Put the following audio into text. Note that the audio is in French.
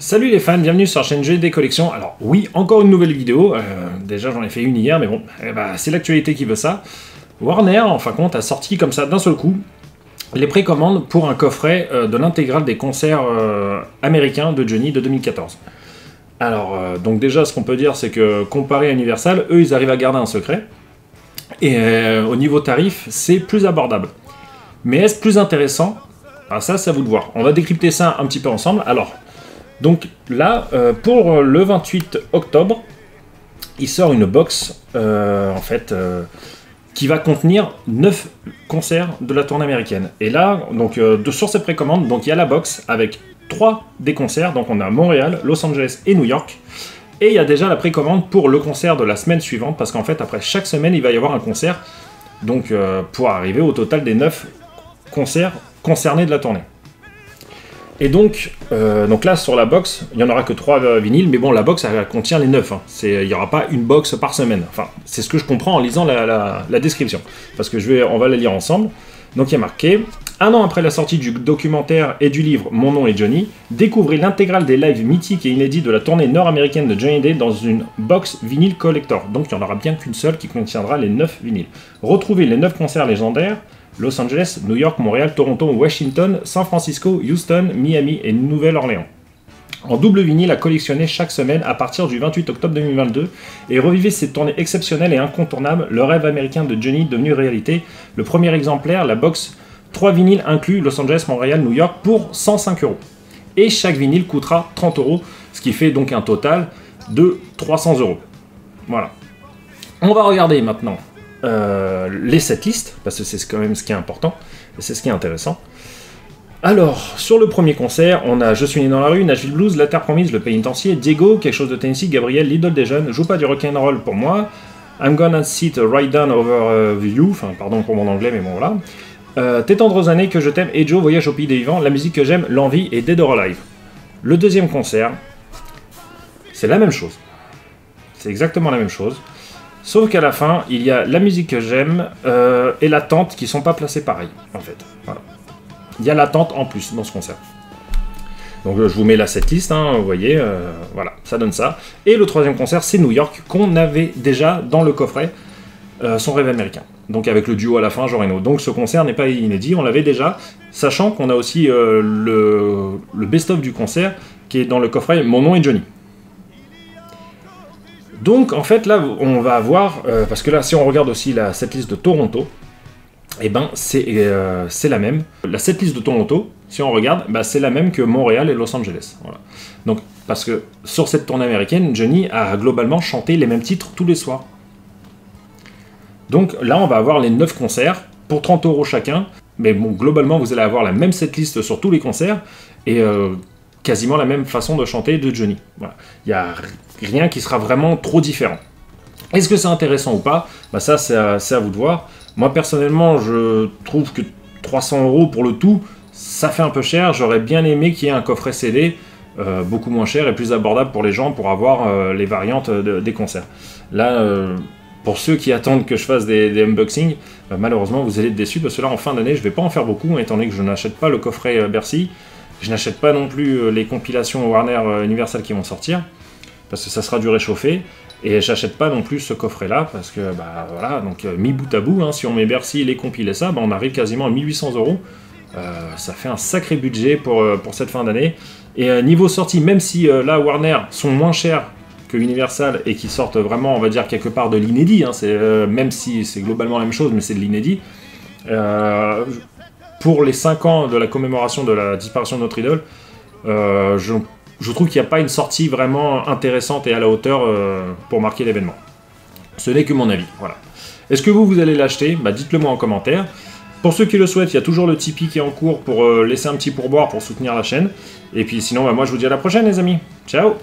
Salut les fans, bienvenue sur la chaîne GD Collection. Alors oui, encore une nouvelle vidéo, déjà j'en ai fait une hier, mais bon, c'est l'actualité qui veut ça. Warner, en fin de compte, a sorti comme ça d'un seul coup les précommandes pour un coffret de l'intégrale des concerts américains de Johnny de 2014. Alors, donc déjà ce qu'on peut dire c'est que comparé à Universal, eux ils arrivent à garder un secret, et au niveau tarif, c'est plus abordable. Mais est-ce plus intéressant? Ah, ça c'est à vous de voir. On va décrypter ça un petit peu ensemble. Alors, donc là, pour le 28 octobre, il sort une box, qui va contenir 9 concerts de la tournée américaine. Et là, donc, sur cette précommande, donc il y a la box avec 3 des concerts. Donc on a Montréal, Los Angeles et New York. Et il y a déjà la précommande pour le concert de la semaine suivante, parce qu'en fait, après chaque semaine, il va y avoir un concert. Donc, pour arriver au total des 9 concerts concernés de la tournée. Et donc là, sur la box, il n'y en aura que 3 vinyles, mais bon, la box, elle contient les 9. Hein. Il n'y aura pas une box par semaine. Enfin, c'est ce que je comprends en lisant la description. Parce que on va la lire ensemble. Donc il y a marqué « Un an après la sortie du documentaire et du livre Mon nom est Johnny, découvrez l'intégrale des lives mythiques et inédits de la tournée nord-américaine de Johnny Day dans une box vinyle collector. » Donc il n'y en aura bien qu'une seule qui contiendra les 9 vinyles. Retrouvez les 9 concerts légendaires Los Angeles, New York, Montréal, Toronto, Washington, San Francisco, Houston, Miami et Nouvelle-Orléans. En double vinyle à collectionner chaque semaine à partir du 28 octobre 2022 et revivez cette tournée exceptionnelle et incontournable, le rêve américain de Johnny devenu réalité. Le premier exemplaire, la box 3 vinyles inclus Los Angeles, Montréal, New York pour 105 €. Et chaque vinyle coûtera 30 €, ce qui fait donc un total de 300 €. Voilà. On va regarder maintenant les setlists, parce que c'est quand même ce qui est important, et c'est ce qui est intéressant. Alors, sur le premier concert, on a Je suis né dans la rue, Nashville Blues, La Terre Promise, Le Pénitencier, Diego, Quelque chose de Tennessee, Gabriel, L'idole des jeunes, Joue pas du rock'n'roll pour moi, I'm gonna sit right down over you, enfin pardon pour mon anglais, mais bon voilà. Tes tendres années, Que je t'aime, et Joe, Voyage au pays des vivants, La musique que j'aime, L'envie et Dead or Alive. Le deuxième concert, c'est la même chose. C'est exactement la même chose. Sauf qu'à la fin, il y a La musique que j'aime et L'attente qui sont pas placés pareil, en fait. Voilà. Il y a L'attente en plus dans ce concert. Donc je vous mets là cette liste, hein, vous voyez, voilà, ça donne ça. Et le troisième concert, c'est New York, qu'on avait déjà dans le coffret, Son rêve américain. Donc avec le duo à la fin, Jean Reno. Donc ce concert n'est pas inédit, on l'avait déjà, sachant qu'on a aussi le best-of du concert, qui est dans le coffret Mon nom est Johnny. Donc en fait là on va avoir, parce que là si on regarde aussi la setlist de Toronto, et ben c'est la même. La setlist de Toronto, si on regarde, c'est la même que Montréal et Los Angeles. Voilà. Donc parce que sur cette tournée américaine, Johnny a globalement chanté les mêmes titres tous les soirs. Donc là on va avoir les 9 concerts pour 30 € chacun, mais bon globalement vous allez avoir la même setlist sur tous les concerts, et quasiment la même façon de chanter de Johnny. Voilà. Il n'y a rien qui sera vraiment trop différent. Est-ce que c'est intéressant ou pas? Ça, c'est à vous de voir. Moi, personnellement, je trouve que 300 € pour le tout, ça fait un peu cher. J'aurais bien aimé qu'il y ait un coffret CD beaucoup moins cher et plus abordable pour les gens pour avoir les variantes des concerts. Là, pour ceux qui attendent que je fasse des unboxings, malheureusement, vous allez être déçus parce que là, en fin d'année, je ne vais pas en faire beaucoup, étant donné que je n'achète pas le coffret Bercy. Je n'achète pas non plus les compilations Warner Universal qui vont sortir, parce que ça sera du réchauffé, et j'achète pas non plus ce coffret-là, parce que, voilà, donc mis bout à bout, hein, si on met Bercy, les compiles et ça, on arrive quasiment à 1800 €. Ça fait un sacré budget pour cette fin d'année. Et niveau sortie, même si là, Warner sont moins chers que Universal, et qui sortent vraiment, on va dire, quelque part de l'inédit, hein, même si c'est globalement la même chose, mais c'est de l'inédit, pour les 5 ans de la commémoration de la disparition de notre idole, je trouve qu'il n'y a pas une sortie vraiment intéressante et à la hauteur pour marquer l'événement. Ce n'est que mon avis, voilà. Est-ce que vous allez l'acheter? Dites-le moi en commentaire. Pour ceux qui le souhaitent, il y a toujours le Tipeee qui est en cours pour laisser un petit pourboire pour soutenir la chaîne. Et puis sinon, moi je vous dis à la prochaine les amis. Ciao!